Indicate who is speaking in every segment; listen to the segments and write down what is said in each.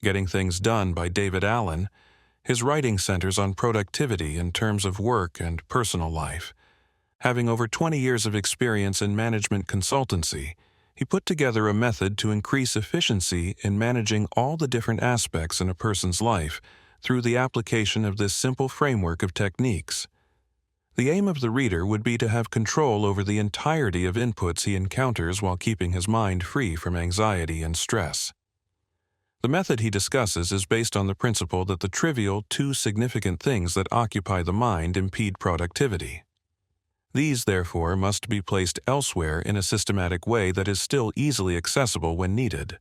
Speaker 1: Getting Things Done by David Allen, his writing centers on productivity in terms of work and personal life. Having over 20 years of experience in management consultancy, he put together a method to increase efficiency in managing all the different aspects in a person's life through the application of this simple framework of techniques. The aim of the reader would be to have control over the entirety of inputs he encounters while keeping his mind free from anxiety and stress. The method he discusses is based on the principle that the trivial, too significant things that occupy the mind impede productivity. These, therefore, must be placed elsewhere in a systematic way that is still easily accessible when needed.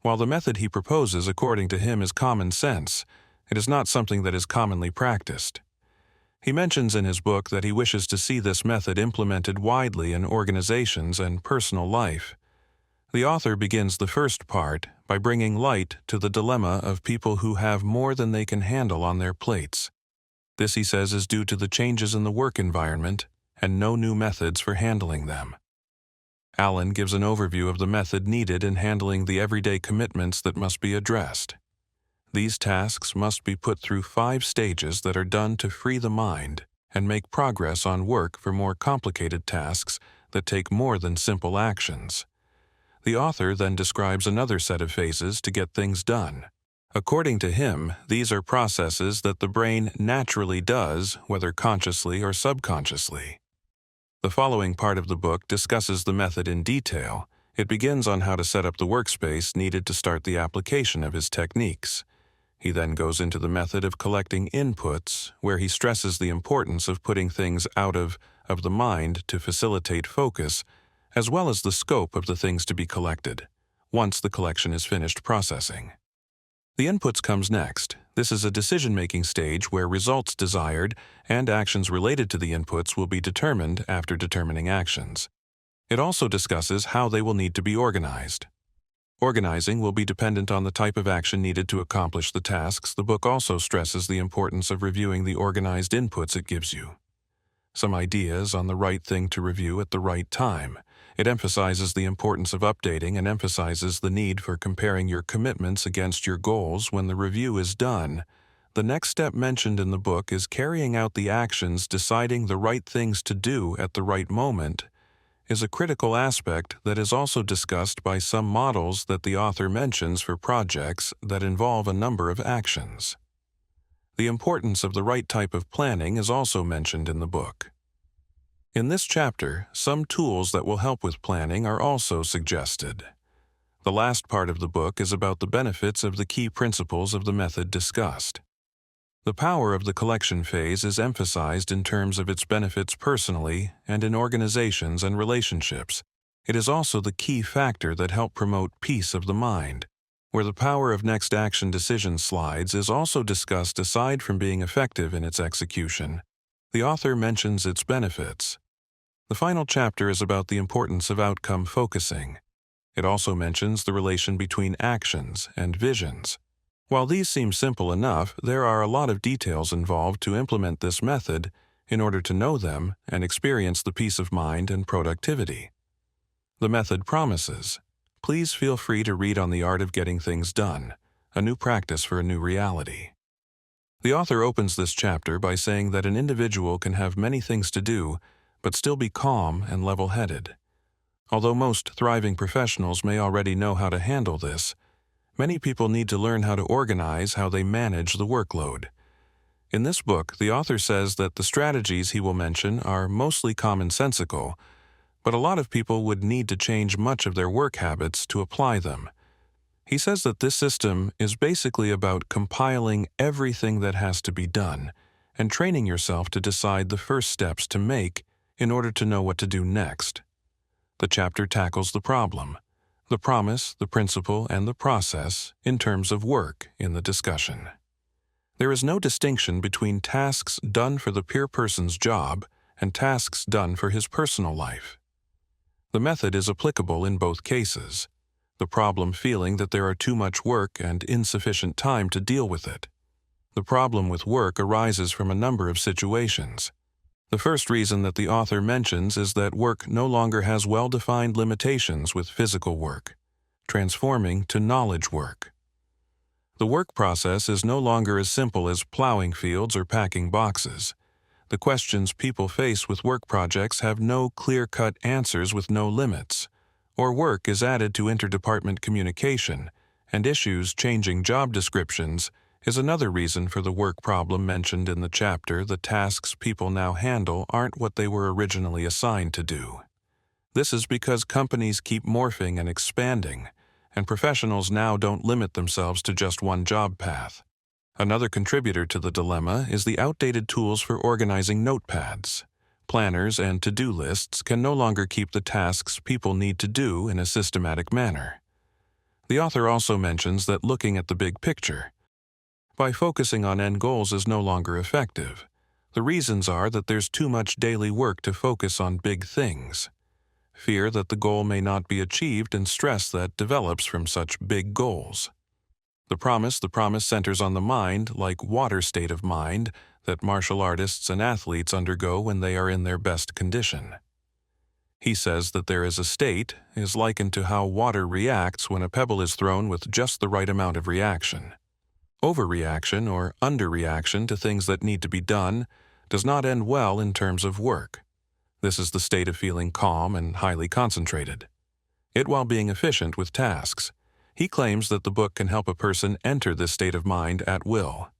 Speaker 1: While the method he proposes, according to him, is common sense, it is not something that is commonly practiced. He mentions in his book that he wishes to see this method implemented widely in organizations and personal life. The author begins the first part by bringing light to the dilemma of people who have more than they can handle on their plates. This, he says, is due to the changes in the work environment and no new methods for handling them. Allen gives an overview of the method needed in handling the everyday commitments that must be addressed. These tasks must be put through 5 stages that are done to free the mind and make progress on work for more complicated tasks that take more than simple actions. The author then describes another set of phases to get things done. According to him, these are processes that the brain naturally does, whether consciously or subconsciously. The following part of the book discusses the method in detail. It begins on how to set up the workspace needed to start the application of his techniques. He then goes into the method of collecting inputs, where he stresses the importance of putting things out of the mind to facilitate focus, as well as the scope of the things to be collected, once the collection is finished processing. The inputs comes next. This is a decision-making stage where results desired and actions related to the inputs will be determined after determining actions. It also discusses how they will need to be organized. Organizing will be dependent on the type of action needed to accomplish the tasks. The book also stresses the importance of reviewing the organized inputs it gives you. Some ideas on the right thing to review at the right time. It emphasizes the importance of updating and emphasizes the need for comparing your commitments against your goals when the review is done. The next step mentioned in the book is carrying out the actions. Deciding the right things to do at the right moment is a critical aspect that is also discussed by some models that the author mentions for projects that involve a number of actions. The importance of the right type of planning is also mentioned in the book. In this chapter, some tools that will help with planning are also suggested. The last part of the book is about the benefits of the key principles of the method discussed. The power of the collection phase is emphasized in terms of its benefits personally and in organizations and relationships. It is also the key factor that helps promote peace of the mind. Where the power of next action decision slides is also discussed aside from being effective in its execution. The author mentions its benefits. The final chapter is about the importance of outcome focusing. It also mentions the relation between actions and visions. While these seem simple enough, there are a lot of details involved to implement this method in order to know them and experience the peace of mind and productivity. The method promises, please feel free to read on the art of getting things done, a new practice for a new reality. The author opens this chapter by saying that an individual can have many things to do, but still be calm and level-headed. Although most thriving professionals may already know how to handle this, many people need to learn how to organize how they manage the workload. In this book, the author says that the strategies he will mention are mostly commonsensical, but a lot of people would need to change much of their work habits to apply them. He says that this system is basically about compiling everything that has to be done and training yourself to decide the first steps to make in order to know what to do next. The chapter tackles the problem, the promise, the principle, and the process in terms of work in the discussion. There is no distinction between tasks done for the peer person's job and tasks done for his personal life. The method is applicable in both cases. The problem feeling that there are too much work and insufficient time to deal with it. The problem with work arises from a number of situations. The first reason that the author mentions is that work no longer has well-defined limitations with physical work, transforming to knowledge work. The work process is no longer as simple as plowing fields or packing boxes. The questions people face with work projects have no clear-cut answers with no limits, or work is added to interdepartment communication, and issues changing job descriptions is another reason for the work problem mentioned in the chapter. The tasks people now handle aren't what they were originally assigned to do. This is because companies keep morphing and expanding, and professionals now don't limit themselves to just one job path. Another contributor to the dilemma is the outdated tools for organizing notepads. Planners and to-do lists can no longer keep the tasks people need to do in a systematic manner. The author also mentions that looking at the big picture by focusing on end goals is no longer effective. The reasons are that there's too much daily work to focus on big things. Fear that the goal may not be achieved and stress that develops from such big goals. The promise centers on the mind, like water state of mind, that martial artists and athletes undergo when they are in their best condition. He says that there is a state is likened to how water reacts when a pebble is thrown with just the right amount of reaction. Overreaction or underreaction to things that need to be done does not end well in terms of work. This is the state of feeling calm and highly concentrated, while being efficient with tasks. He claims that the book can help a person enter this state of mind at will.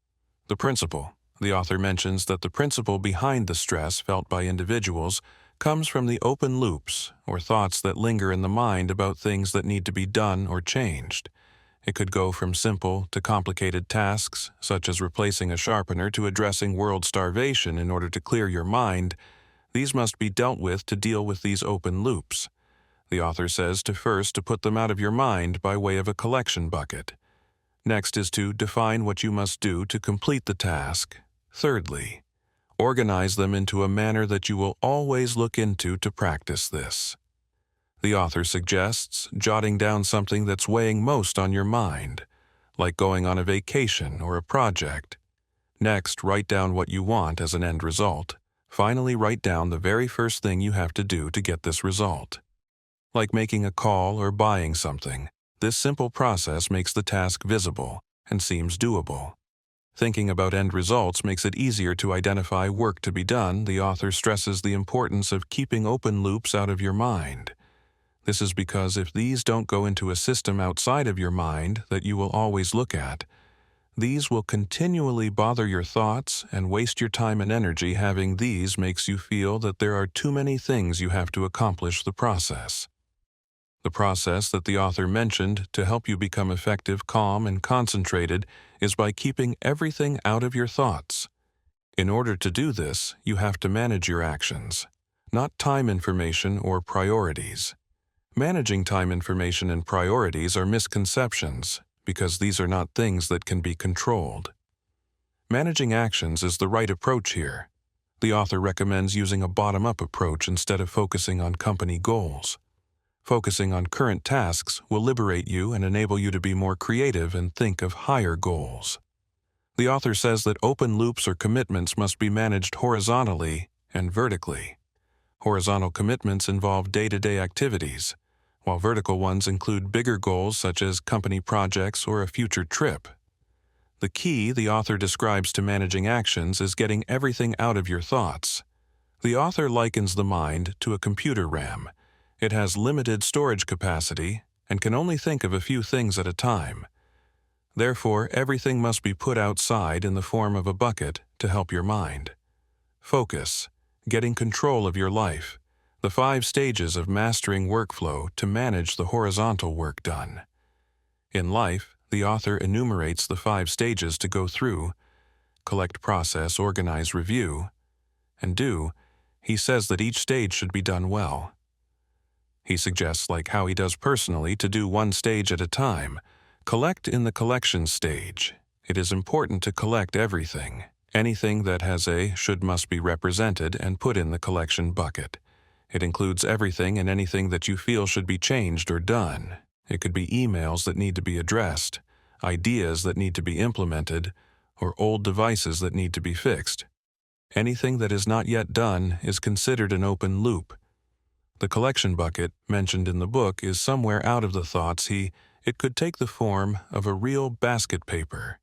Speaker 1: The author mentions that the principle behind the stress felt by individuals comes from the open loops, or thoughts that linger in the mind about things that need to be done or changed. It could go from simple to complicated tasks, such as replacing a sharpener, to addressing world starvation in order to clear your mind. These must be dealt with to deal with these open loops. The author says to put them out of your mind by way of a collection bucket. Next is to define what you must do to complete the task. Thirdly, organize them into a manner that you will always look into to practice this. The author suggests jotting down something that's weighing most on your mind, like going on a vacation or a project. Next, write down what you want as an end result. Finally, write down the very first thing you have to do to get this result. Like making a call or buying something, this simple process makes the task visible and seems doable. Thinking about end results makes it easier to identify work to be done. The author stresses the importance of keeping open loops out of your mind. This is because if these don't go into a system outside of your mind that you will always look at, these will continually bother your thoughts and waste your time and energy. Having these makes you feel that there are too many things you have to accomplish the process. The process that the author mentioned to help you become effective, calm, and concentrated is by keeping everything out of your thoughts. In order to do this, you have to manage your actions, not time information or priorities. Managing time information and priorities are misconceptions, because these are not things that can be controlled. Managing actions is the right approach here. The author recommends using a bottom-up approach instead of focusing on company goals. Focusing on current tasks will liberate you and enable you to be more creative and think of higher goals. The author says that open loops or commitments must be managed horizontally and vertically. Horizontal commitments involve day-to-day activities, while vertical ones include bigger goals such as company projects or a future trip. The key the author describes to managing actions is getting everything out of your thoughts. The author likens the mind to a computer RAM. It has limited storage capacity and can only think of a few things at a time. Therefore, everything must be put outside in the form of a bucket to help your mind. Focus, getting control of your life. The 5 stages of mastering workflow to manage the horizontal work done. In life, the author enumerates the 5 stages to go through: collect, process, organize, review, and do. He says that each stage should be done well. He suggests, like how he does personally, to do 1 stage at a time. Collect in the collection stage. It is important to collect everything. Anything that has a should must be represented and put in the collection bucket. It includes everything and anything that you feel should be changed or done. It could be emails that need to be addressed, ideas that need to be implemented, or old devices that need to be fixed. Anything that is not yet done is considered an open loop. The collection bucket, mentioned in the book, is somewhere out of the thoughts he It could take the form of a real basket paper,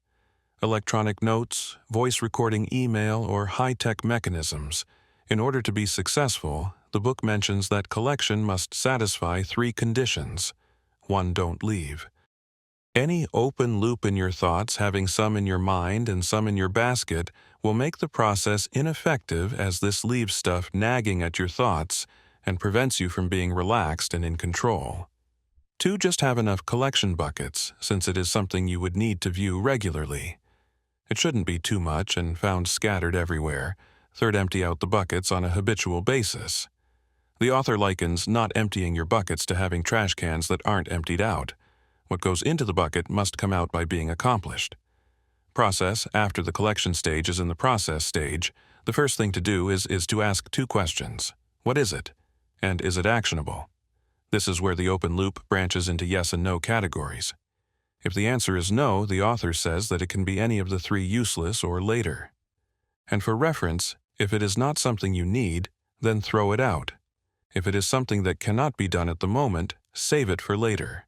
Speaker 1: electronic notes, voice recording email, or high-tech mechanisms. In order to be successful, the book mentions that collection must satisfy 3 conditions. 1, don't leave. Any open loop in your thoughts, having some in your mind and some in your basket, will make the process ineffective, as this leaves stuff nagging at your thoughts and prevents you from being relaxed and in control. 2, just have enough collection buckets, since it is something you would need to view regularly. It shouldn't be too much and found scattered everywhere. 3, empty out the buckets on a habitual basis. The author likens not emptying your buckets to having trash cans that aren't emptied out. What goes into the bucket must come out by being accomplished. Process. After the collection stage is in the process stage, the first thing to do is to ask 2 questions. What is it? And is it actionable? This is where the open loop branches into yes and no categories. If the answer is no, the author says that it can be any of the 3 useless or later. And for reference, if it is not something you need, then throw it out. If it is something that cannot be done at the moment, save it for later.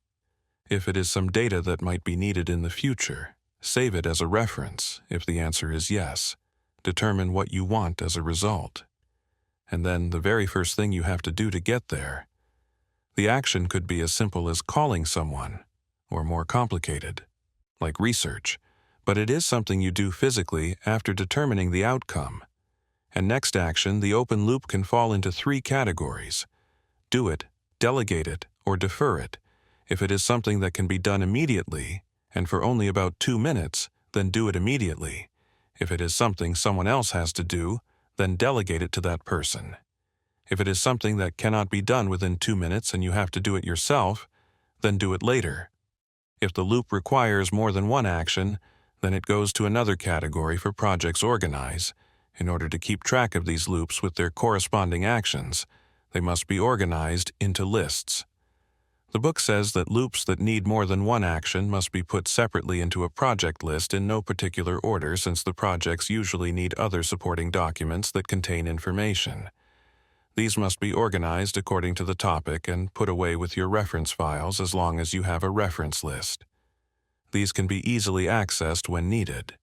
Speaker 1: If it is some data that might be needed in the future, save it as a reference if the answer is yes. Determine what you want as a result. And then the very first thing you have to do to get there. The action could be as simple as calling someone, or more complicated, like research, but it is something you do physically after determining the outcome. And next action, the open loop can fall into 3 categories. Do it, delegate it, or defer it. If it is something that can be done immediately, and for only about 2 minutes, then do it immediately. If it is something someone else has to do, then delegate it to that person. If it is something that cannot be done within 2 minutes and you have to do it yourself, then do it later. If the loop requires more than 1 action, then it goes to another category for projects organize. In order to keep track of these loops with their corresponding actions, they must be organized into lists. The book says that loops that need more than 1 action must be put separately into a project list in no particular order, since the projects usually need other supporting documents that contain information. These must be organized according to the topic and put away with your reference files as long as you have a reference list. These can be easily accessed when needed.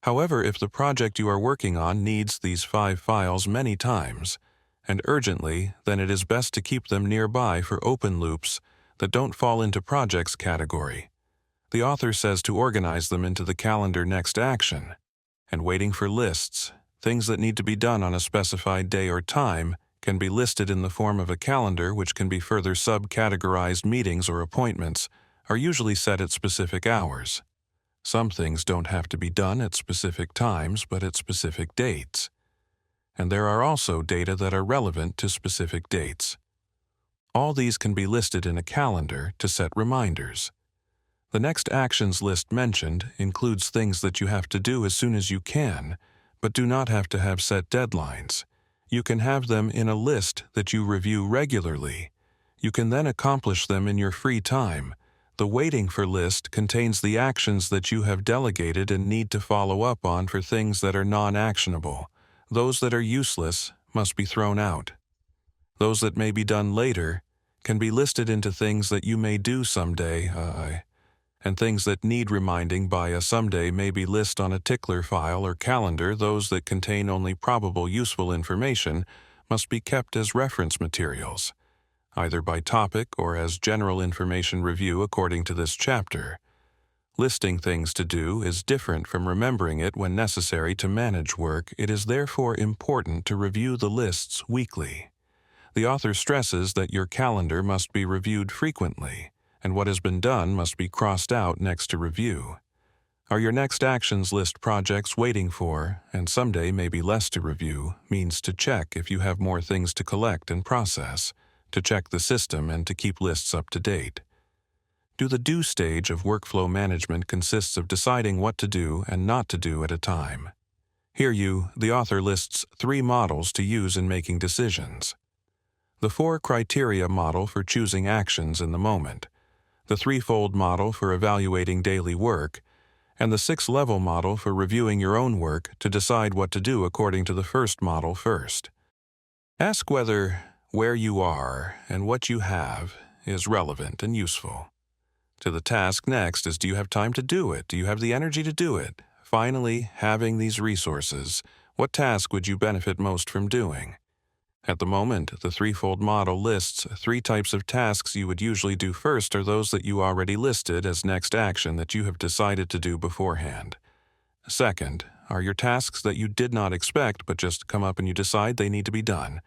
Speaker 1: However, if the project you are working on needs these 5 files many times, and urgently, then it is best to keep them nearby for open loops that don't fall into projects category. The author says to organize them into the calendar next action, and waiting for lists. Things that need to be done on a specified day or time can be listed in the form of a calendar, which can be further subcategorized. Meetings or appointments are usually set at specific hours. Some things don't have to be done at specific times, but at specific dates. And there are also data that are relevant to specific dates. All these can be listed in a calendar to set reminders. The next actions list mentioned includes things that you have to do as soon as you can, but do not have to have set deadlines. You can have them in a list that you review regularly. You can then accomplish them in your free time. The waiting for list contains the actions that you have delegated and need to follow up on for things that are non-actionable. Those that are useless must be thrown out. Those that may be done later can be listed into things that you may do someday, and things that need reminding by a someday may be listed on a tickler file or calendar. Those that contain only probable useful information must be kept as reference materials, either by topic or as general information review according to this chapter. Listing things to do is different from remembering it when necessary to manage work. It is therefore important to review the lists weekly. The author stresses that your calendar must be reviewed frequently, and what has been done must be crossed out next to review. Are your next actions list projects waiting for, and someday maybe less to review, means to check if you have more things to collect and process, to check the system and to keep lists up to date. The do stage of workflow management consists of deciding what to do and not to do at a time. Here the author lists 3 models to use in making decisions. The 4 criteria model for choosing actions in the moment, the 3-fold model for evaluating daily work, and the 6-level model for reviewing your own work to decide what to do according to the first model first. Ask whether where you are and what you have is relevant and useful. to the task next is, do you have time to do it? Do you have the energy to do it? Finally, having these resources, what task would you benefit most from doing? At the moment, the threefold model lists 3 types of tasks you would usually do first are those that you already listed as next action that you have decided to do beforehand. Second, are your tasks that you did not expect but just come up and you decide they need to be done.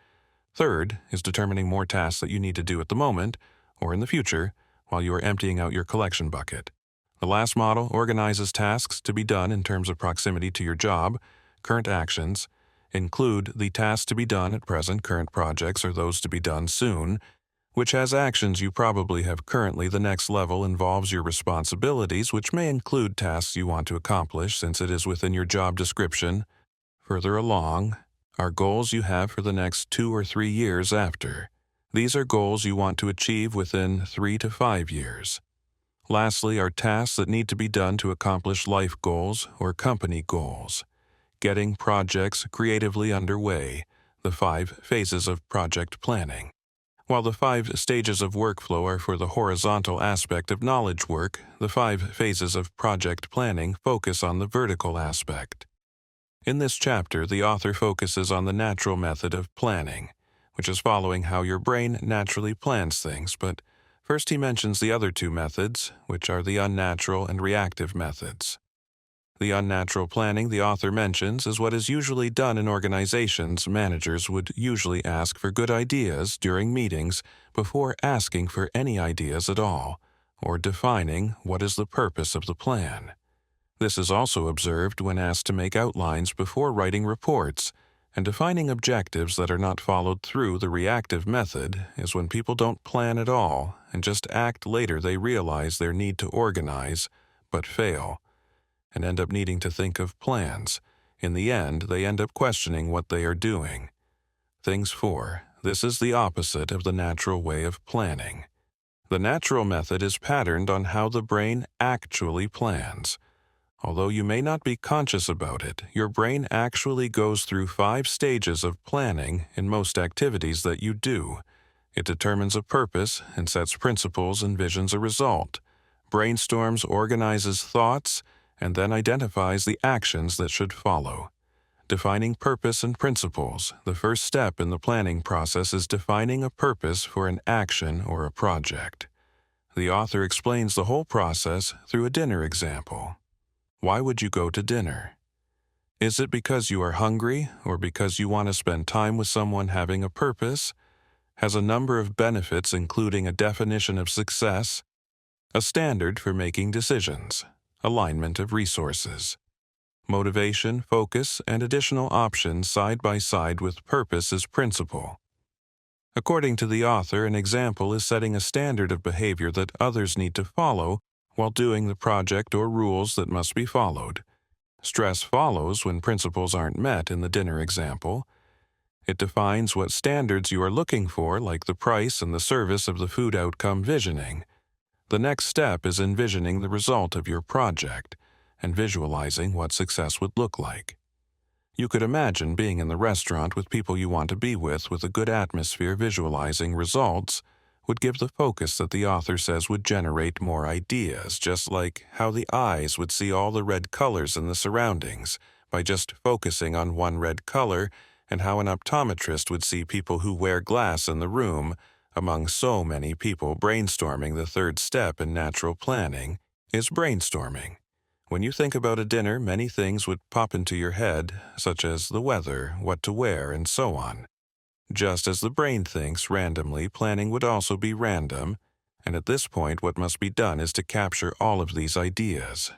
Speaker 1: Third is determining more tasks that you need to do at the moment or in the future while you are emptying out your collection bucket. The last model organizes tasks to be done in terms of proximity to your job, current actions, include the tasks to be done at present, current projects, or those to be done soon, which has actions you probably have currently. The next level involves your responsibilities, which may include tasks you want to accomplish since it is within your job description. Further along are goals you have for the next 2 or 3 years after. These are goals you want to achieve within 3 to 5 years. Lastly are tasks that need to be done to accomplish life goals or company goals. Getting projects creatively underway, the 5 phases of project planning. While the 5 stages of workflow are for the horizontal aspect of knowledge work, the 5 phases of project planning focus on the vertical aspect. In this chapter, the author focuses on the natural method of planning, which is following how your brain naturally plans things, but first he mentions the other 2 methods, which are the unnatural and reactive methods. The unnatural planning the author mentions is what is usually done in organizations. Managers would usually ask for good ideas during meetings before asking for any ideas at all, or defining what is the purpose of the plan. This is also observed when asked to make outlines before writing reports, and defining objectives that are not followed through. The reactive method is when people don't plan at all and just act later. They realize their need to organize, but fail, and end up needing to think of plans. In the end, they end up questioning what they are doing. Things 4. This is the opposite of the natural way of planning. The natural method is patterned on how the brain actually plans. Although you may not be conscious about it, your brain actually goes through 5 stages of planning in most activities that you do. It determines a purpose and sets principles, envisions a result, brainstorms, organizes thoughts, and then identifies the actions that should follow. Defining purpose and principles. The first step in the planning process is defining a purpose for an action or a project. The author explains the whole process through a dinner example. Why would you go to dinner? Is it because you are hungry or because you want to spend time with someone? Having a purpose has a number of benefits, including a definition of success, a standard for making decisions, alignment of resources, motivation, focus, and additional options side by side with purpose as principle. According to the author, an example is setting a standard of behavior that others need to follow while doing the project, or rules that must be followed. Stress follows when principles aren't met in the dinner example. It defines what standards you are looking for, like the price and the service of the food. Outcome visioning. The next step is envisioning the result of your project and visualizing what success would look like. You could imagine being in the restaurant with people you want to be with a good atmosphere. Visualizing results would give the focus that the author says would generate more ideas, just like how the eyes would see all the red colors in the surroundings by just focusing on one red color, and how an optometrist would see people who wear glass in the room among so many people. Brainstorming. The third step in natural planning is brainstorming. When you think about a dinner, many things would pop into your head, such as the weather, what to wear, and so on. Just as the brain thinks randomly, planning would also be random, and at this point what must be done is to capture all of these ideas.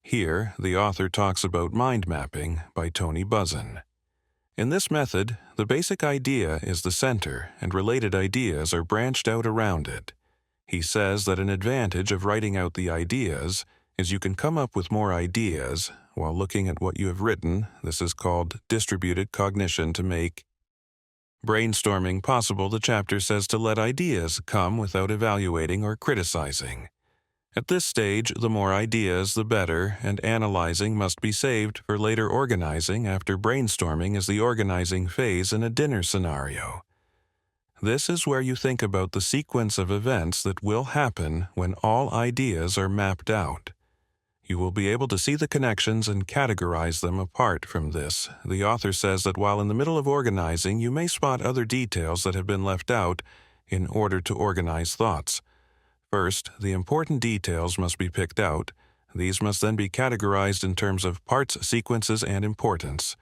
Speaker 1: Here, the author talks about mind mapping by Tony Buzan. In this method, the basic idea is the center, and related ideas are branched out around it. He says that an advantage of writing out the ideas is you can come up with more ideas while looking at what you have written. This is called distributed cognition. To make brainstorming possible, the chapter says to let ideas come without evaluating or criticizing. At this stage, the more ideas, the better, and analyzing must be saved for later organizing. After brainstorming is the organizing phase in a dinner scenario. This is where you think about the sequence of events that will happen when all ideas are mapped out. You will be able to see the connections and categorize them. Apart from this, the author says that while in the middle of organizing, you may spot other details that have been left out in order to organize thoughts. First, the important details must be picked out. These must then be categorized in terms of parts, sequences, and importance.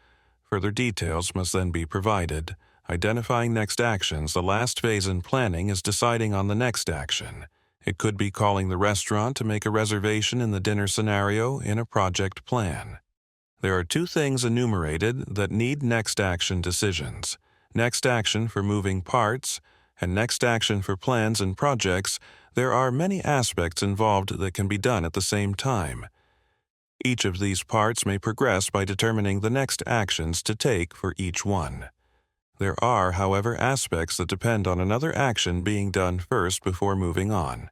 Speaker 1: Further details must then be provided. Identifying next actions, the last phase in planning is deciding on the next action. It could be calling the restaurant to make a reservation in the dinner scenario in a project plan. There are two things enumerated that need next action decisions: next action for moving parts and next action for plans and projects. There are many aspects involved that can be done at the same time. Each of these parts may progress by determining the next actions to take for each one. There are, however, aspects that depend on another action being done first before moving on.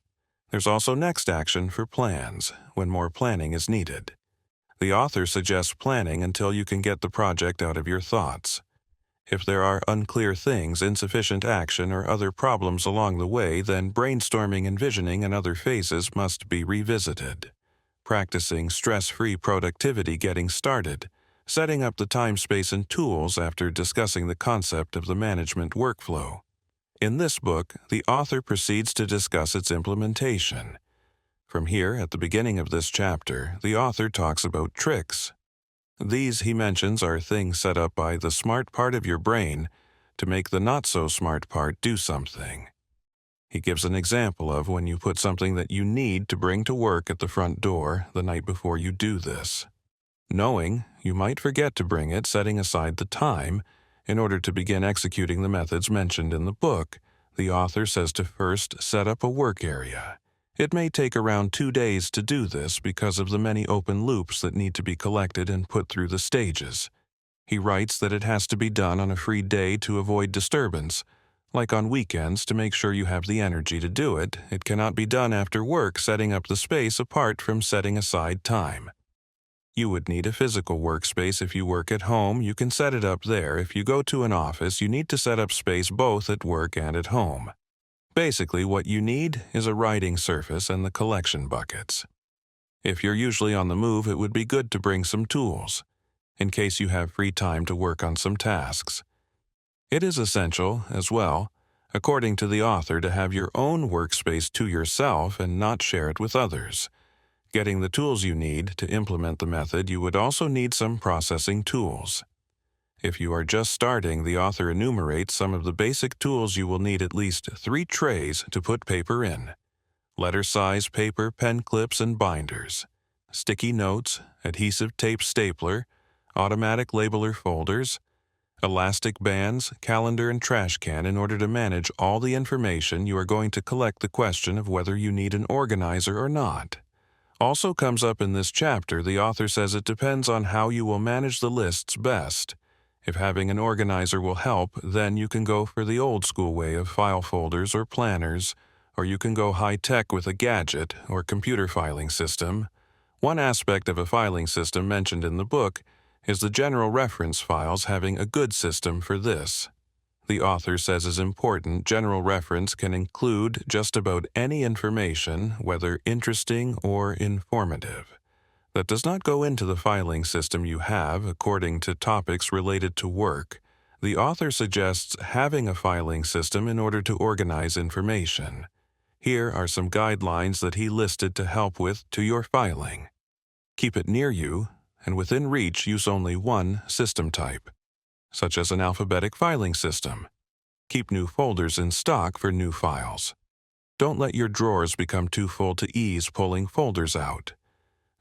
Speaker 1: There's also next action for plans, when more planning is needed. The author suggests planning until you can get the project out of your thoughts. If there are unclear things, insufficient action, or other problems along the way, then brainstorming, envisioning, and other phases must be revisited. Practicing stress-free productivity getting started. Setting up the time, space, and tools after discussing the concept of the management workflow. In this book, the author proceeds to discuss its implementation. From here, at the beginning of this chapter, the author talks about tricks. These, he mentions, are things set up by the smart part of your brain to make the not-so-smart part do something. He gives an example of when you put something that you need to bring to work at the front door the night before you do this. Knowing you might forget to bring it, setting aside the time, in order to begin executing the methods mentioned in the book, the author says to first set up a work area. It may take around 2 days to do this because of the many open loops that need to be collected and put through the stages. He writes that it has to be done on a free day to avoid disturbance, like on weekends to make sure you have the energy to do it. It cannot be done after work, setting up the space apart from setting aside time. You would need a physical workspace if you work at home. You can set it up there. If you go to an office, you need to set up space both at work and at home. Basically, what you need is a writing surface and the collection buckets. If you're usually on the move, it would be good to bring some tools, in case you have free time to work on some tasks. It is essential, as well, according to the author, to have your own workspace to yourself and not share it with others. Getting the tools you need to implement the method, you would also need some processing tools. If you are just starting, the author enumerates some of the basic tools you will need: at least 3 trays to put paper in, letter-size paper, pen clips, and binders, sticky notes, adhesive tape stapler, automatic labeler folders, elastic bands, calendar, and trash can in order to manage all the information you are going to collect. The question of whether you need an organizer or not also comes up in this chapter. The author says it depends on how you will manage the lists best. If having an organizer will help, then you can go for the old-school way of file folders or planners, or you can go high-tech with a gadget or computer filing system. One aspect of a filing system mentioned in the book is the general reference files. Having a good system for this, the author says, is important. General reference can include just about any information, whether interesting or informative, that does not go into the filing system you have according to topics related to work. The author suggests having a filing system in order to organize information. Here are some guidelines that he listed to help with your filing. Keep it near you, and within reach. Use only one system type, such as an alphabetic filing system. Keep new folders in stock for new files. Don't let your drawers become too full to ease pulling folders out.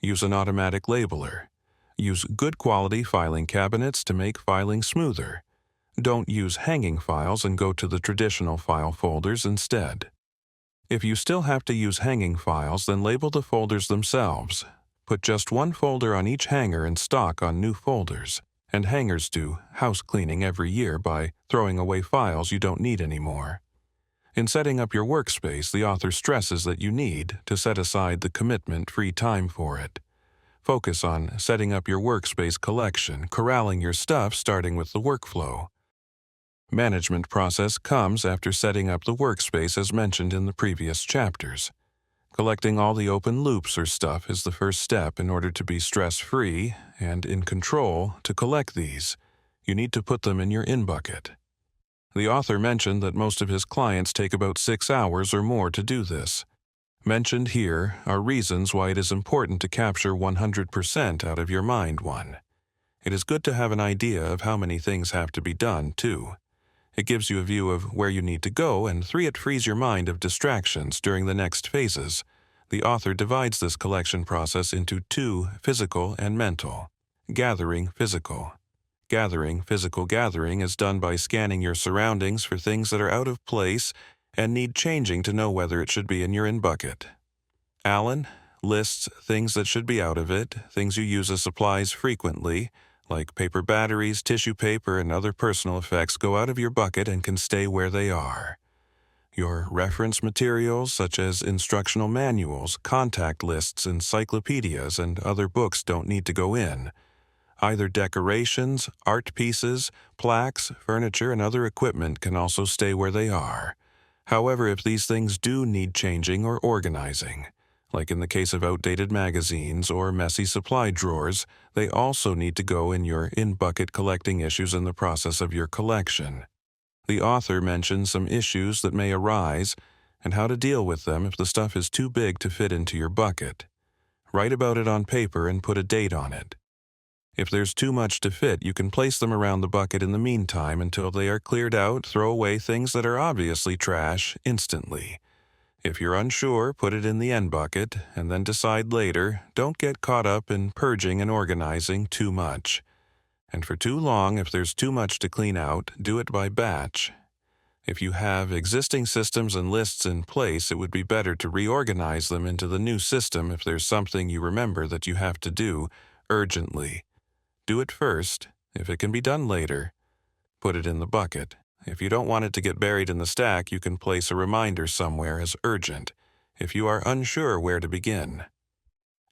Speaker 1: Use an automatic labeler. Use good quality filing cabinets to make filing smoother. Don't use hanging files and go to the traditional file folders instead. If you still have to use hanging files, then label the folders themselves. Put just one folder on each hanger in stock on new folders, and hangers do house cleaning every year by throwing away files you don't need anymore. In setting up your workspace, the author stresses that you need to set aside the commitment-free time for it. Focus on setting up your workspace collection, corralling your stuff, starting with the workflow. Management process comes after setting up the workspace as mentioned in the previous chapters. Collecting all the open loops or stuff is the first step in order to be stress-free and in control to collect these. You need to put them in your in-bucket. The author mentioned that most of his clients take about 6 hours or more to do this. Mentioned here are reasons why it is important to capture 100% out of your mind one. It is good to have an idea of how many things have to be done, too. It gives you a view of where you need to go, and 3, it frees your mind of distractions during the next phases. The author divides this collection process into 2, physical and mental. Gathering physical. Gathering physical gathering is done by scanning your surroundings for things that are out of place and need changing to know whether it should be in your in-bucket. Alan lists things that should be out of it, things you use as supplies frequently, like paper batteries, tissue paper, and other personal effects go out of your bucket and can stay where they are. Your reference materials, such as instructional manuals, contact lists, encyclopedias, and other books don't need to go in. Either decorations, art pieces, plaques, furniture, and other equipment can also stay where they are. However, if these things do need changing or organizing, like in the case of outdated magazines or messy supply drawers, they also need to go in your in-bucket collecting issues in the process of your collection. The author mentions some issues that may arise and how to deal with them if the stuff is too big to fit into your bucket. Write about it on paper and put a date on it. If there's too much to fit, you can place them around the bucket in the meantime until they are cleared out. Throw away things that are obviously trash instantly. If you're unsure, put it in the end bucket and then decide later. Don't get caught up in purging and organizing too much. And for too long, if there's too much to clean out, do it by batch. If you have existing systems and lists in place, it would be better to reorganize them into the new system if there's something you remember that you have to do urgently. Do it first. If it can be done later, put it in the bucket. If you don't want it to get buried in the stack, you can place a reminder somewhere as urgent, if you are unsure where to begin.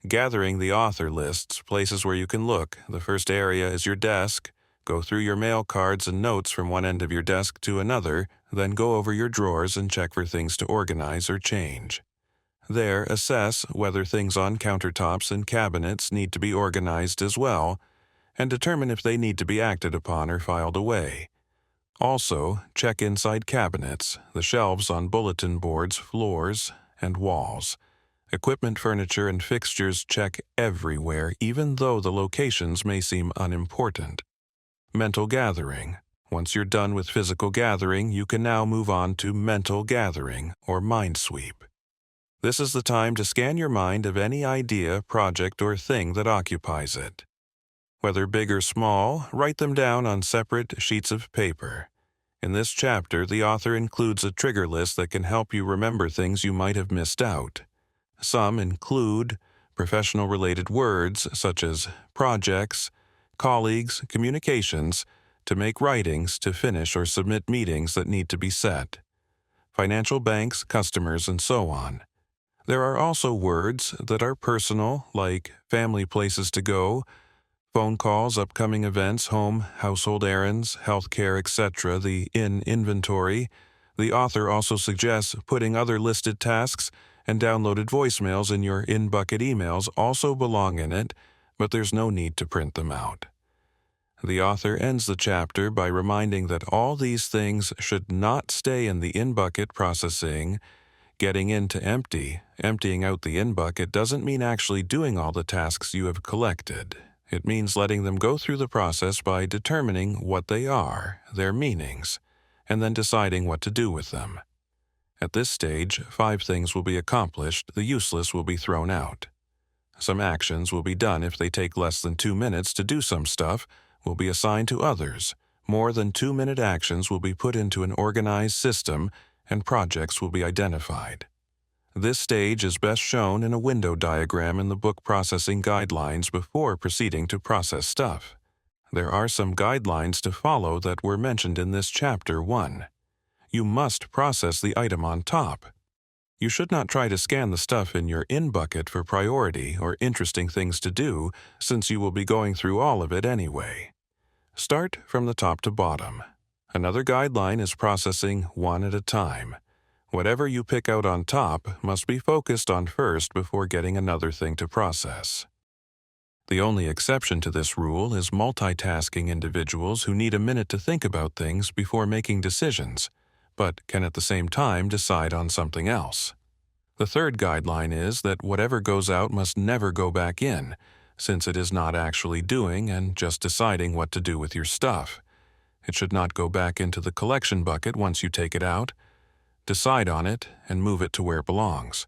Speaker 1: Gathering the author lists, places where you can look. The first area is your desk. Go through your mail cards and notes from one end of your desk to another, then go over your drawers and check for things to organize or change. There, assess whether things on countertops and cabinets need to be organized as well, and determine if they need to be acted upon or filed away. Also, check inside cabinets, the shelves on bulletin boards, floors, and walls. Equipment, furniture, and fixtures check everywhere, even though the locations may seem unimportant. Mental gathering. Once you're done with physical gathering, you can now move on to mental gathering, or mind sweep. This is the time to scan your mind of any idea, project, or thing that occupies it. Whether big or small, write them down on separate sheets of paper. In this chapter, the author includes a trigger list that can help you remember things you might have missed out. Some include professional-related words such as projects, colleagues, communications, to make writings, to finish or submit meetings that need to be set, financial banks, customers, and so on. There are also words that are personal, like family places to go, phone calls, upcoming events, home, household errands, healthcare, etc., the inventory. The author also suggests putting other listed tasks and downloaded voicemails in your in-bucket emails also belong in it, but there's no need to print them out. The author ends the chapter by reminding that all these things should not stay in the in-bucket processing. Getting in to empty, emptying out the in-bucket doesn't mean actually doing all the tasks you have collected. It means letting them go through the process by determining what they are, their meanings, and then deciding what to do with them. At this stage, 5 things will be accomplished, the useless will be thrown out. Some actions will be done if they take less than 2 minutes to do some stuff, will be assigned to others. More than 2-minute actions will be put into an organized system, and projects will be identified. This stage is best shown in a window diagram in the book processing guidelines before proceeding to process stuff. There are some guidelines to follow that were mentioned in this chapter 1. You must process the item on top. You should not try to scan the stuff in your in-bucket for priority or interesting things to do, since you will be going through all of it anyway. Start from the top to bottom. Another guideline is processing one at a time. Whatever you pick out on top must be focused on first before getting another thing to process. The only exception to this rule is multitasking individuals who need a minute to think about things before making decisions, but can at the same time decide on something else. The third guideline is that whatever goes out must never go back in, since it is not actually doing and just deciding what to do with your stuff. It should not go back into the collection bucket once you take it out. Decide on it and move it to where it belongs.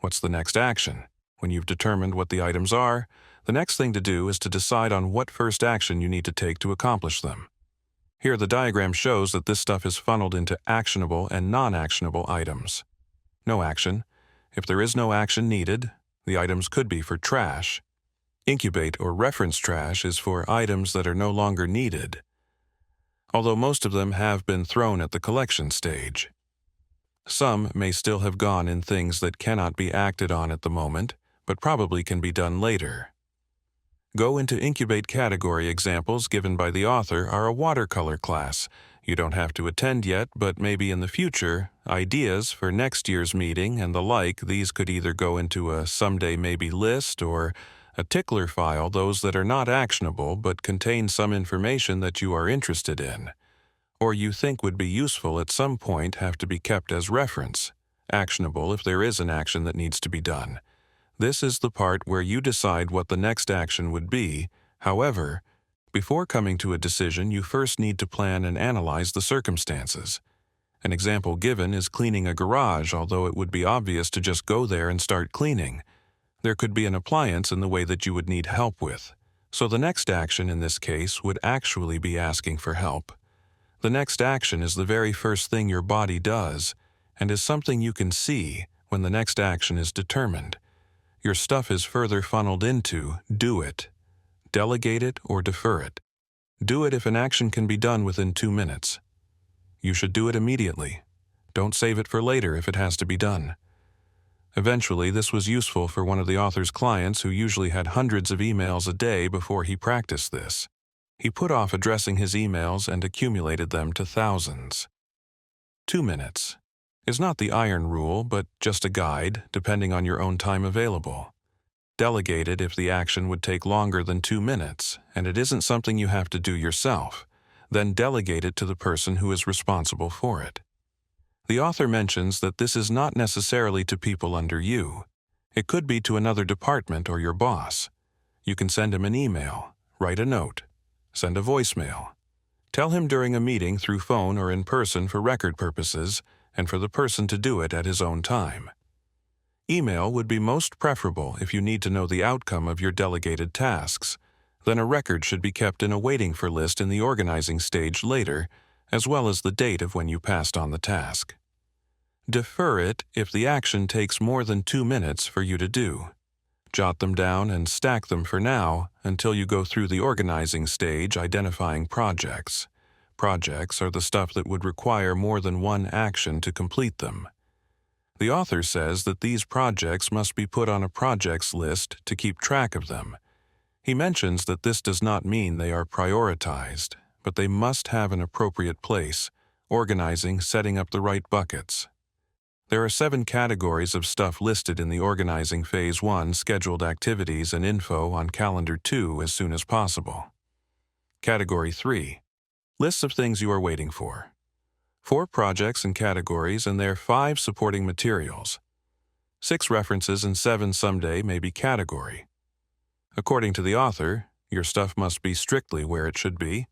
Speaker 1: What's the next action? When you've determined what the items are, the next thing to do is to decide on what first action you need to take to accomplish them. Here the diagram shows that this stuff is funneled into actionable and non-actionable items. No action. If there is no action needed, the items could be for trash. Incubate or reference trash is for items that are no longer needed, although most of them have been thrown at the collection stage. Some may still have gone in things that cannot be acted on at the moment, but probably can be done later. Go into incubate category examples given by the author are a watercolor class. You don't have to attend yet, but maybe in the future, ideas for next year's meeting and the like, these could either go into a someday maybe list or a tickler file, those that are not actionable but contain some information that you are interested in, or you think would be useful at some point have to be kept as reference, actionable if there is an action that needs to be done. This is the part where you decide what the next action would be. However, before coming to a decision, you first need to plan and analyze the circumstances. An example given is cleaning a garage, although it would be obvious to just go there and start cleaning. There could be an appliance in the way that you would need help with. So the next action in this case would actually be asking for help. The next action is the very first thing your body does, and is something you can see when the next action is determined. Your stuff is further funneled into do it, delegate it, or defer it. Do it if an action can be done within 2 minutes. You should do it immediately. Don't save it for later if it has to be done. Eventually, this was useful for one of the author's clients who usually had hundreds of emails a day before he practiced this. He put off addressing his emails and accumulated them to thousands. 2 minutes is not the iron rule, but just a guide, depending on your own time available. Delegate it if the action would take longer than 2 minutes, and it isn't something you have to do yourself. Then delegate it to the person who is responsible for it. The author mentions that this is not necessarily to people under you. It could be to another department or your boss. You can send him an email, write a note, send a voicemail. Tell him during a meeting through phone or in person for record purposes, and for the person to do it at his own time. Email would be most preferable if you need to know the outcome of your delegated tasks. Then a record should be kept in a waiting for list in the organizing stage later, as well as the date of when you passed on the task. Defer it if the action takes more than 2 minutes for you to do. Jot them down and stack them for now until you go through the organizing stage identifying projects. Projects are the stuff that would require more than one action to complete them. The author says that these projects must be put on a projects list to keep track of them. He mentions that this does not mean they are prioritized, but they must have an appropriate place, organizing, setting up the right buckets. There are 7 categories of stuff listed in the organizing Phase 1 scheduled activities and info on Calendar 2 as soon as possible. Category 3. Lists of things you are waiting for. 4 projects and categories and their 5 supporting materials. 6 references and 7 someday may be category. According to the author, your stuff must be strictly where it should be.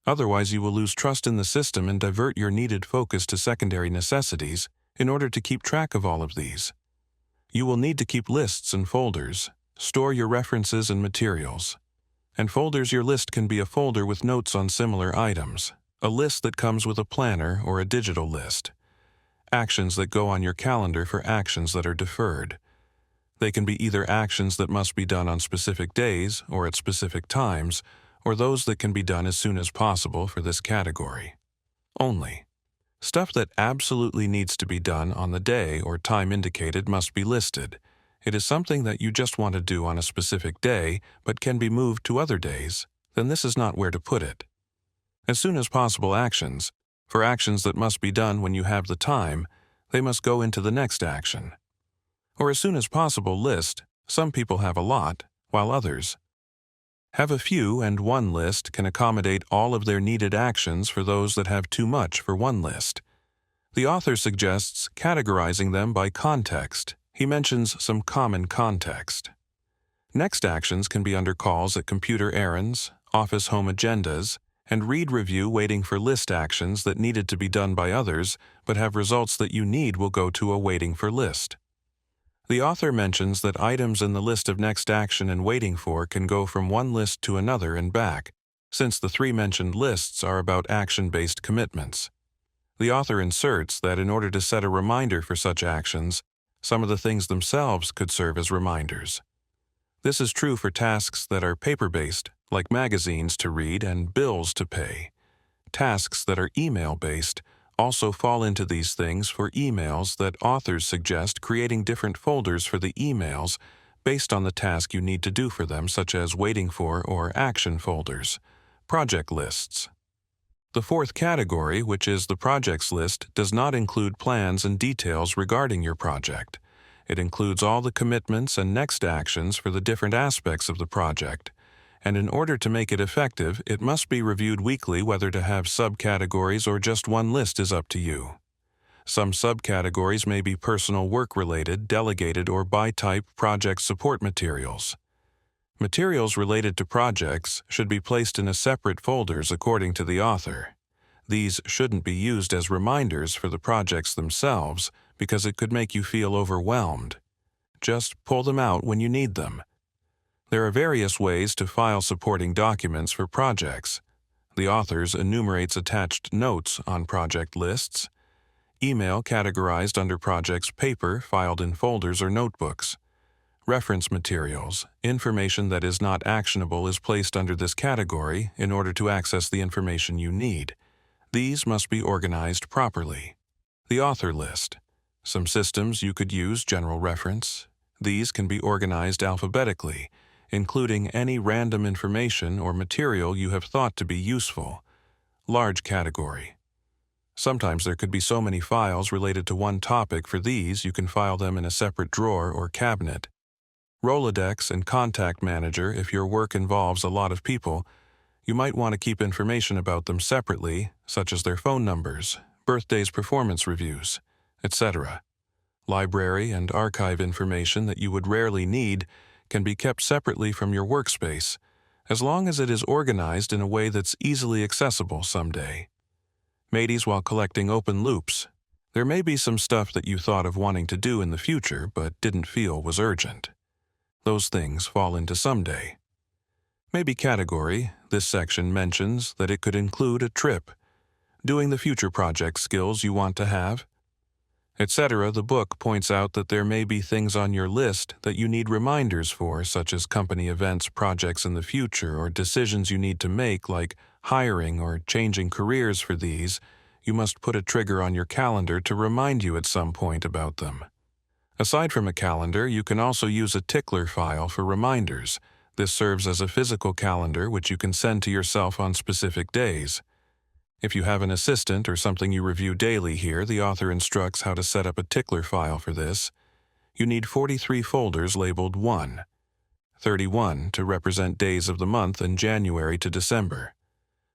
Speaker 1: Otherwise, you will lose trust in the system and divert your needed focus to secondary necessities in order to keep track of all of these. You will need to keep lists and folders, store your references and materials. And folders, your list can be a folder with notes on similar items, a list that comes with a planner or a digital list. Actions that go on your calendar for actions that are deferred. They can be either actions that must be done on specific days or at specific times, or those that can be done as soon as possible for this category. Only. Stuff that absolutely needs to be done on the day or time indicated must be listed. It is something that you just want to do on a specific day but can be moved to other days, then this is not where to put it. As soon as possible actions, for actions that must be done when you have the time, they must go into the next action. Or as soon as possible list, some people have a lot, while others have a few, and one list can accommodate all of their needed actions for those that have too much for one list. The author suggests categorizing them by context. He mentions some common context. Next actions can be under calls at computer errands, office home agendas, and read review waiting for list actions that needed to be done by others but have results that you need will go to a waiting for list. The author mentions that items in the list of next action and waiting for can go from one list to another and back, since the three mentioned lists are about action-based commitments. The author inserts that in order to set a reminder for such actions, some of the things themselves could serve as reminders. This is true for tasks that are paper-based, like magazines to read and bills to pay. Tasks that are email-based also fall into these things for emails that authors suggest creating different folders for the emails based on the task you need to do for them, such as waiting for or action folders, project lists. The fourth category, which is the projects list, does not include plans and details regarding your project. It includes all the commitments and next actions for the different aspects of the project, and in order to make it effective, it must be reviewed weekly. Whether to have subcategories or just one list is up to you. Some subcategories may be personal work-related, delegated, or by-type project support materials. Materials related to projects should be placed in separate folders according to the author. These shouldn't be used as reminders for the projects themselves because it could make you feel overwhelmed. Just pull them out when you need them. There are various ways to file supporting documents for projects. The author enumerates attached notes on project lists, email categorized under projects, paper filed in folders or notebooks. Reference materials, information that is not actionable, is placed under this category in order to access the information you need. These must be organized properly. The author list. Some systems you could use general reference. These can be organized alphabetically, including any random information or material you have thought to be useful. Large category. Sometimes there could be so many files related to one topic. For these, you can file them in a separate drawer or cabinet. Rolodex and Contact Manager. If your work involves a lot of people, you might want to keep information about them separately, such as their phone numbers, birthdays, performance reviews, etc. Library and archive information that you would rarely need can be kept separately from your workspace, as long as it is organized in a way that's easily accessible someday. Mateys while collecting open loops. There may be some stuff that you thought of wanting to do in the future but didn't feel was urgent. Those things fall into someday. Maybe category. This section mentions that it could include a trip, doing the future project skills you want to have, etc. The book points out that there may be things on your list that you need reminders for, such as company events, projects in the future, or decisions you need to make, like hiring or changing careers. For these, you must put a trigger on your calendar to remind you at some point about them. Aside from a calendar, you can also use a tickler file for reminders. This serves as a physical calendar which you can send to yourself on specific days. If you have an assistant or something you review daily here, the author instructs how to set up a tickler file for this. You need 43 folders labeled 1, 31 to represent days of the month and January to December.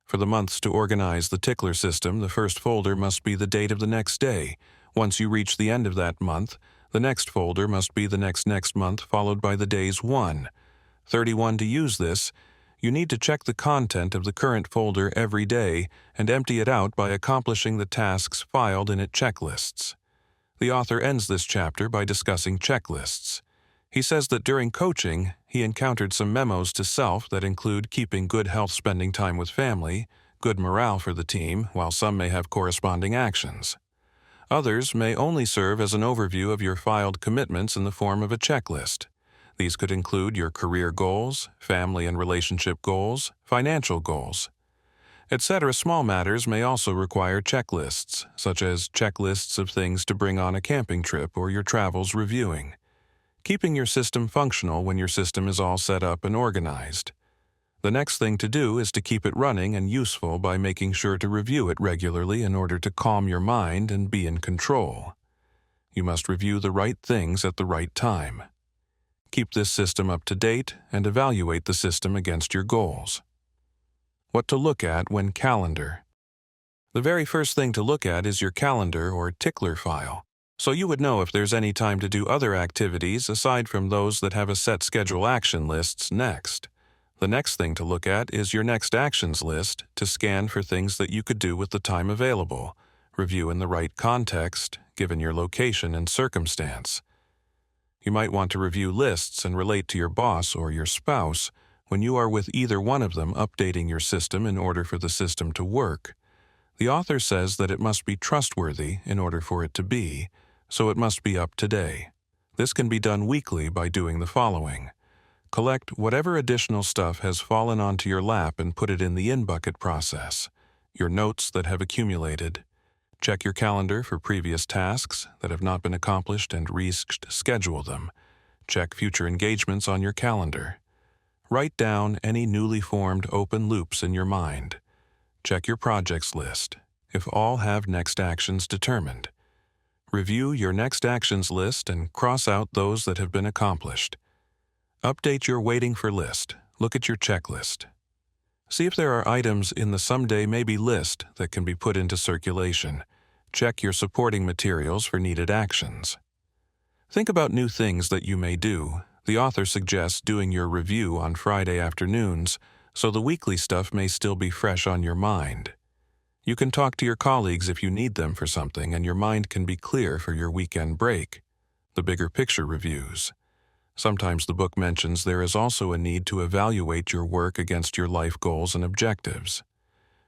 Speaker 1: For the months to organize the tickler system, the first folder must be the date of the next day. Once you reach the end of that month, the next folder must be the next month, followed by the days 1, 31. To use this, you need to check the content of the current folder every day and empty it out by accomplishing the tasks filed in it. Checklists. The author ends this chapter by discussing checklists. He says that during coaching, he encountered some memos to self that include keeping good health, spending time with family, good morale for the team, while some may have corresponding actions. Others may only serve as an overview of your filed commitments in the form of a checklist. These could include your career goals, family and relationship goals, financial goals, etc. Small matters may also require checklists, such as checklists of things to bring on a camping trip or your travels reviewing. Keeping your system functional when your system is all set up and organized. The next thing to do is to keep it running and useful by making sure to review it regularly in order to calm your mind and be in control. You must review the right things at the right time. Keep this system up to date and evaluate the system against your goals. What to look at when calendar. The very first thing to look at is your calendar or tickler file, so you would know if there's any time to do other activities aside from those that have a set schedule action lists next. The next thing to look at is your next actions list to scan for things that you could do with the time available, review in the right context, given your location and circumstance. You might want to review lists and relate to your boss or your spouse when you are with either one of them updating your system in order for the system to work. The author says that it must be trustworthy in order for it to be, so it must be up to date. This can be done weekly by doing the following. Collect whatever additional stuff has fallen onto your lap and put it in the in-bucket process, your notes that have accumulated. Check your calendar for previous tasks that have not been accomplished and reschedule them. Check future engagements on your calendar. Write down any newly formed open loops in your mind. Check your projects list, if all have next actions determined. Review your next actions list and cross out those that have been accomplished. Update your waiting for list. Look at your checklist. See if there are items in the someday maybe list that can be put into circulation. Check your supporting materials for needed actions. Think about new things that you may do. The author suggests doing your review on Friday afternoons, so the weekly stuff may still be fresh on your mind. You can talk to your colleagues if you need them for something, and your mind can be clear for your weekend break. The bigger picture reviews. Sometimes the book mentions there is also a need to evaluate your work against your life goals and objectives.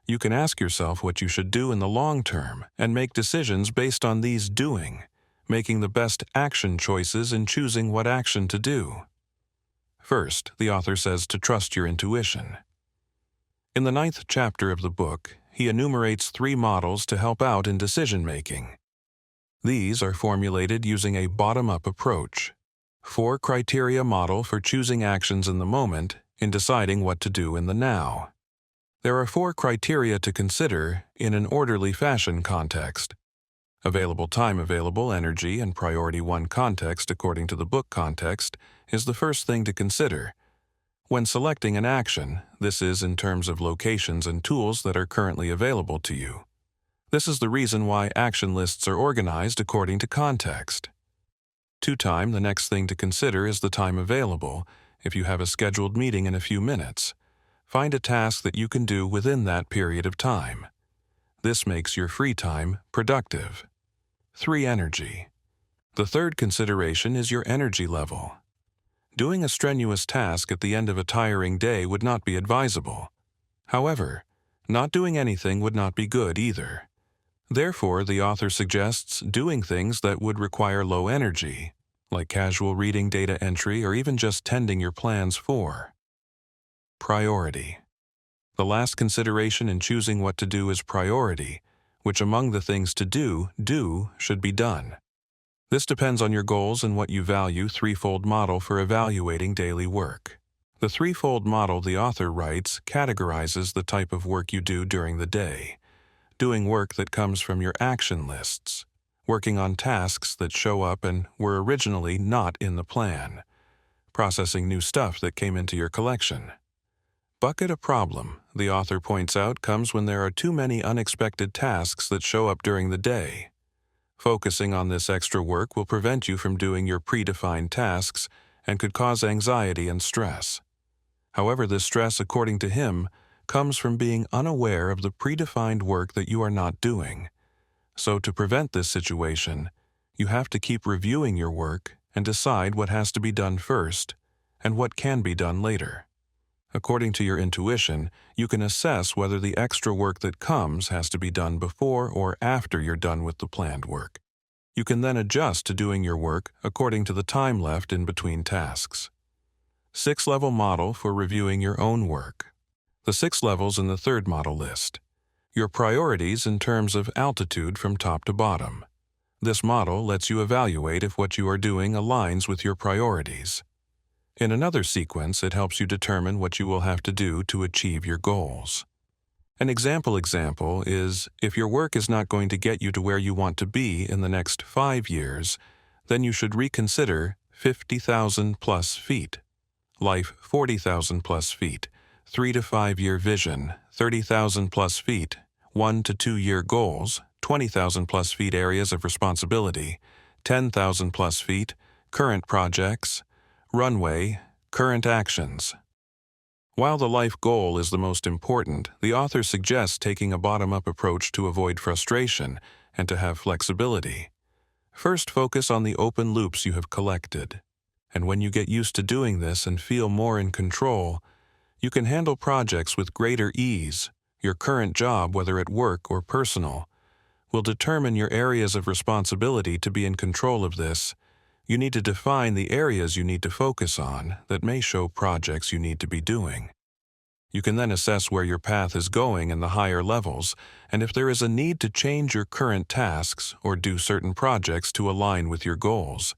Speaker 1: You can ask yourself what you should do in the long term and make decisions based on these doing, making the best action choices and choosing what action to do. First, the author says to trust your intuition. In the 9th chapter of the book, he enumerates 3 models to help out in decision-making. These are formulated using a bottom-up approach. 4 criteria model for choosing actions in the moment in deciding what to do in the now. There are 4 criteria to consider in an orderly fashion context. Available time, available energy, and priority 1 context according to the book context is the first thing to consider. When selecting an action, this is in terms of locations and tools that are currently available to you. This is the reason why action lists are organized according to context. Time, the next thing to consider is the time available. If you have a scheduled meeting in a few minutes, find a task that you can do within that period of time. This makes your free time productive. 3, energy. The third consideration is your energy level. Doing a strenuous task at the end of a tiring day would not be advisable. However, not doing anything would not be good either. Therefore, the author suggests doing things that would require low energy, like casual reading, data entry, or even just tending your plans for. Priority. The last consideration in choosing what to do is priority, which among the things to do should be done. This depends on your goals and what you value. 3-fold model for evaluating daily work. The 3-fold model, the author writes, categorizes the type of work you do during the day. Doing work that comes from your action lists. Working on tasks that show up and were originally not in the plan. Processing new stuff that came into your collection. Bucket a problem, the author points out, comes when there are too many unexpected tasks that show up during the day. Focusing on this extra work will prevent you from doing your predefined tasks and could cause anxiety and stress. However, this stress, according to him, comes from being unaware of the predefined work that you are not doing. So to prevent this situation, you have to keep reviewing your work and decide what has to be done first and what can be done later. According to your intuition, you can assess whether the extra work that comes has to be done before or after you're done with the planned work. You can then adjust to doing your work according to the time left in between tasks. 6-level model for reviewing your own work. The 6 levels in the 3rd model list. Your priorities in terms of altitude from top to bottom. This model lets you evaluate if what you are doing aligns with your priorities. In another sequence, it helps you determine what you will have to do to achieve your goals. An example is, if your work is not going to get you to where you want to be in the next 5 years, then you should reconsider 50,000 plus feet. Life 40,000 plus feet, 3 to 5 year vision, 30,000 plus feet, 1 to 2 year goals, 20,000 plus feet areas of responsibility, 10,000 plus feet, current projects, runway, current actions. While the life goal is the most important, the author suggests taking a bottom-up approach to avoid frustration and to have flexibility. First, focus on the open loops you have collected. And when you get used to doing this and feel more in control, you can handle projects with greater ease. Your current job, whether at work or personal, will determine your areas of responsibility. To be in control of this, you need to define the areas you need to focus on that may show projects you need to be doing. You can then assess where your path is going in the higher levels, and if there is a need to change your current tasks or do certain projects to align with your goals.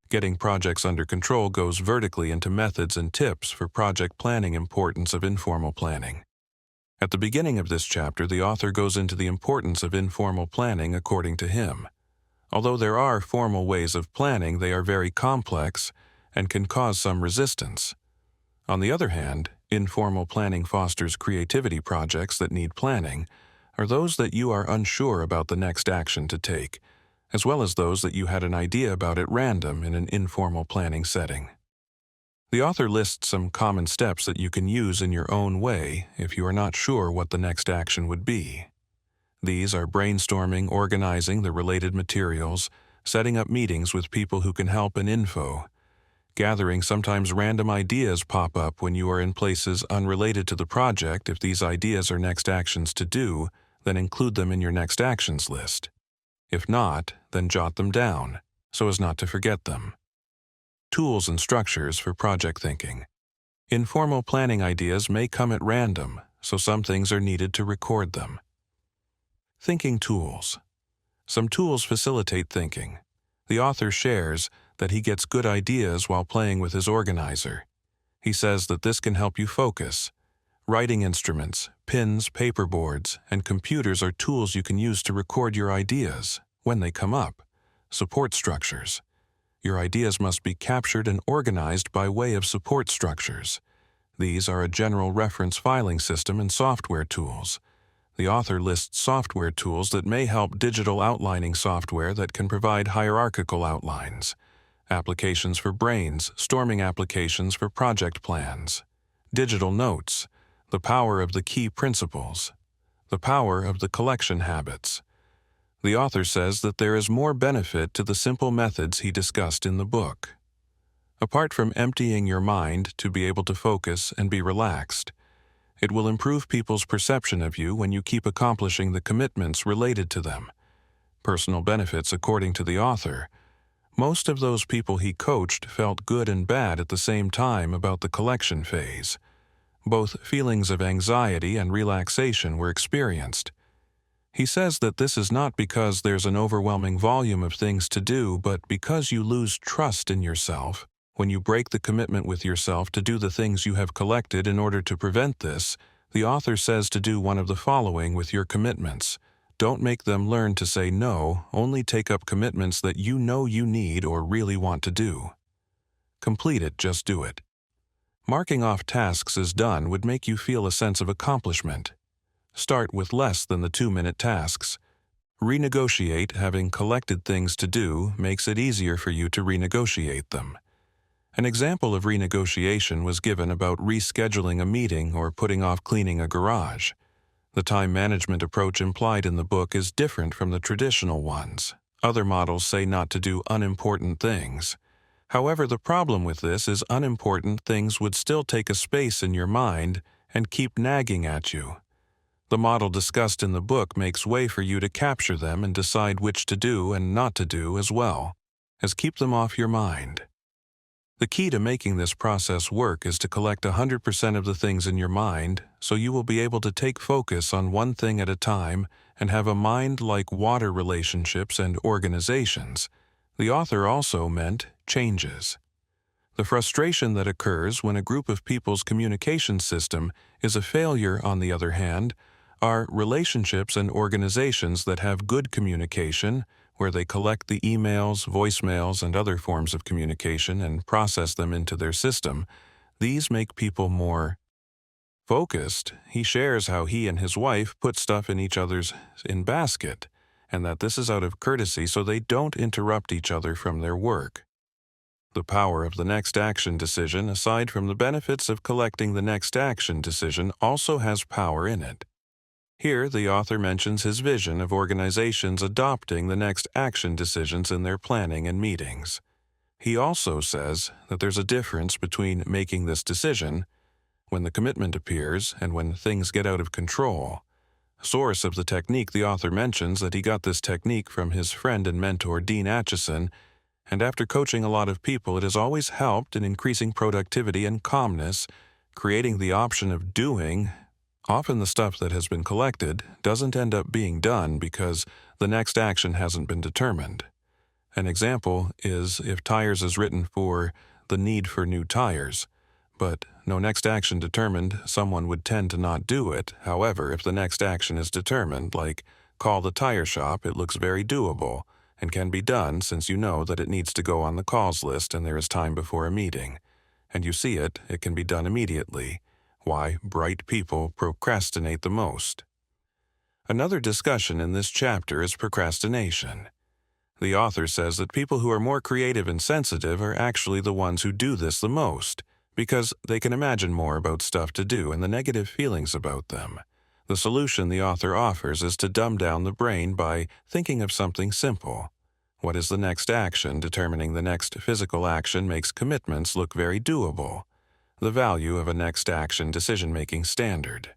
Speaker 1: Getting projects under control goes vertically into methods and tips for project planning. Importance of informal planning. At the beginning of this chapter, the author goes into the importance of informal planning according to him. Although there are formal ways of planning, they are very complex and can cause some resistance. On the other hand, informal planning fosters creativity. Projects that need planning are those that you are unsure about the next action to take, as well as those that you had an idea about at random in an informal planning setting. The author lists some common steps that you can use in your own way if you are not sure what the next action would be. These are brainstorming, organizing the related materials, setting up meetings with people who can help, and info. Gathering. Sometimes random ideas pop up when you are in places unrelated to the project. If these ideas are next actions to do, then include them in your next actions list. If not, then jot them down, so as not to forget them. Tools and structures for project thinking. Informal planning ideas may come at random, so some things are needed to record them. Thinking tools. Some tools facilitate thinking. The author shares that he gets good ideas while playing with his organizer. He says that this can help you focus. Writing instruments, pens, paperboards, and computers are tools you can use to record your ideas when they come up. Support structures. Your ideas must be captured and organized by way of support structures. These are a general reference filing system and software tools. The author lists software tools that may help: digital outlining software that can provide hierarchical outlines, applications for brainstorming, applications for project plans, digital notes, the power of the key principles, the power of the collection habits. The author says that there is more benefit to the simple methods he discussed in the book. Apart from emptying your mind to be able to focus and be relaxed, it will improve people's perception of you when you keep accomplishing the commitments related to them. Personal benefits. According to the author, most of those people he coached felt good and bad at the same time about the collection phase. Both feelings of anxiety and relaxation were experienced. He says that this is not because there's an overwhelming volume of things to do, but because you lose trust in yourself. When you break the commitment with yourself to do the things you have collected. In order to prevent this, the author says to do one of the following with your commitments. Don't make them learn to say no, only take up commitments that you know you need or really want to do. Complete it, just do it. Marking off tasks as done would make you feel a sense of accomplishment. Start with less than the 2-minute tasks. Renegotiate. Having collected things to do makes it easier for you to renegotiate them. An example of renegotiation was given about rescheduling a meeting or putting off cleaning a garage. The time management approach implied in the book is different from the traditional ones. Other models say not to do unimportant things. However, the problem with this is unimportant things would still take a space in your mind and keep nagging at you. The model discussed in the book makes way for you to capture them and decide which to do and not to do, as well as keep them off your mind. The key to making this process work is to collect 100% of the things in your mind, so you will be able to take focus on one thing at a time and have a mind like water. Relationships and organizations. The author also meant changes. The frustration that occurs when a group of people's communication system is a failure, on the other hand, are relationships and organizations that have good communication, where they collect the emails, voicemails, and other forms of communication and process them into their system. These make people more focused. He shares how he and his wife put stuff in each other's basket, and that this is out of courtesy so they don't interrupt each other from their work. The power of the next action decision, aside from the benefits of collecting the next action decision, also has power in it. Here, the author mentions his vision of organizations adopting the next action decisions in their planning and meetings. He also says that there's a difference between making this decision, when the commitment appears, and when things get out of control. Source of the technique, the author mentions that he got this technique from his friend and mentor Dean Acheson, and after coaching a lot of people, it has always helped in increasing productivity and calmness, creating the option of doing. Often the stuff that has been collected doesn't end up being done because the next action hasn't been determined. An example is if tires is written for the need for new tires, but no next action determined, someone would tend to not do it. However, if the next action is determined, like call the tire shop, it looks very doable and can be done since you know that it needs to go on the calls list and there is time before a meeting. And you see it can be done immediately. Why bright people procrastinate the most. Another discussion in this chapter is procrastination. The author says that people who are more creative and sensitive are actually the ones who do this the most, because they can imagine more about stuff to do and the negative feelings about them. The solution the author offers is to dumb down the brain by thinking of something simple. What is the next action? Determining the next physical action makes commitments look very doable. The value of a next action decision-making standard.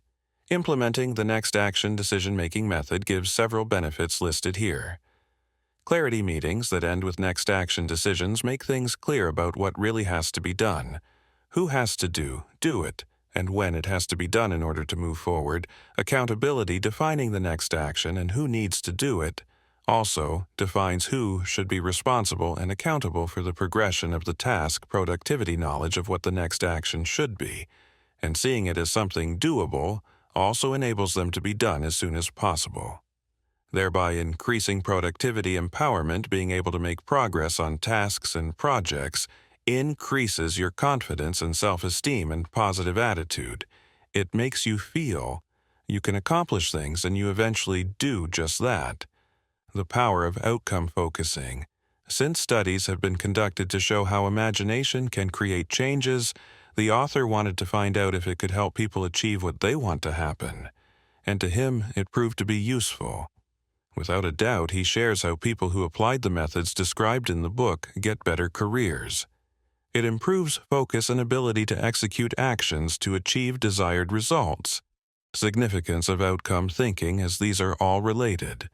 Speaker 1: Implementing the next action decision-making method gives several benefits listed here. Clarity meetings that end with next action decisions make things clear about what really has to be done, who has to do it, and when it has to be done in order to move forward. Accountability, defining the next action and who needs to do it, also defines who should be responsible and accountable for the progression of the task. Productivity, knowledge of what the next action should be, and seeing it as something doable also enables them to be done as soon as possible, thereby increasing productivity. Empowerment, being able to make progress on tasks and projects, increases your confidence and self-esteem and positive attitude. It makes you feel you can accomplish things, and you eventually do just that. The power of outcome focusing. Since studies have been conducted to show how imagination can create changes, the author wanted to find out if it could help people achieve what they want to happen. And to him, it proved to be useful. Without a doubt, he shares how people who applied the methods described in the book get better careers. It improves focus and ability to execute actions to achieve desired results. Significance of outcome thinking, as these are all related.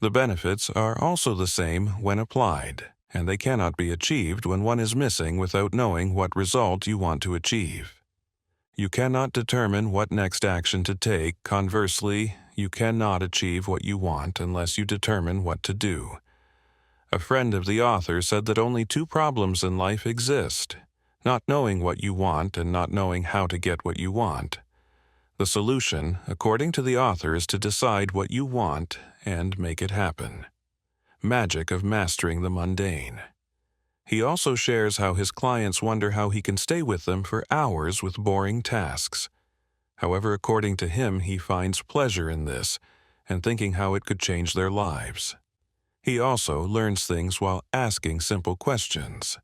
Speaker 1: The benefits are also the same when applied, and they cannot be achieved when one is missing without knowing what result you want to achieve. You cannot determine what next action to take. Conversely, you cannot achieve what you want unless you determine what to do. A friend of the author said that only two problems in life exist: not knowing what you want and not knowing how to get what you want. The solution, according to the author, is to decide what you want and make it happen. Magic of mastering the mundane. He also shares how his clients wonder how he can stay with them for hours with boring tasks. However, according to him, he finds pleasure in this and thinking how it could change their lives. He also learns things while asking simple questions.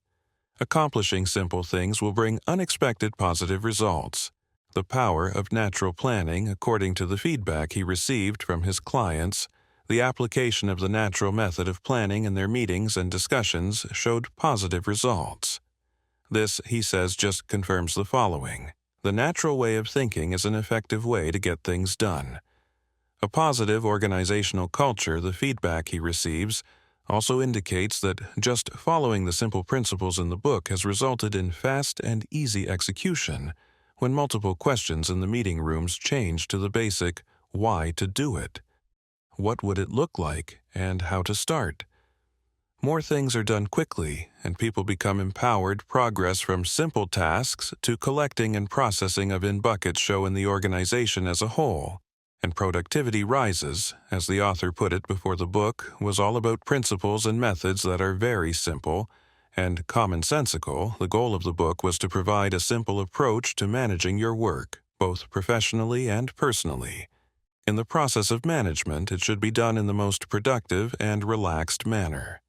Speaker 1: Accomplishing simple things will bring unexpected positive results. The power of natural planning, according to the feedback he received from his clients, the application of the natural method of planning in their meetings and discussions showed positive results. This, he says, just confirms the following: the natural way of thinking is an effective way to get things done. A positive organizational culture, the feedback he receives, also indicates that just following the simple principles in the book has resulted in fast and easy execution when multiple questions in the meeting rooms change to the basic why to do it. What would it look like, and how to start? More things are done quickly, and people become empowered. Progress from simple tasks to collecting and processing of in-buckets show in the organization as a whole, and productivity rises, as the author put it before the book, was all about principles and methods that are very simple and commonsensical. The goal of the book was to provide a simple approach to managing your work, both professionally and personally. In the process of management, it should be done in the most productive and relaxed manner.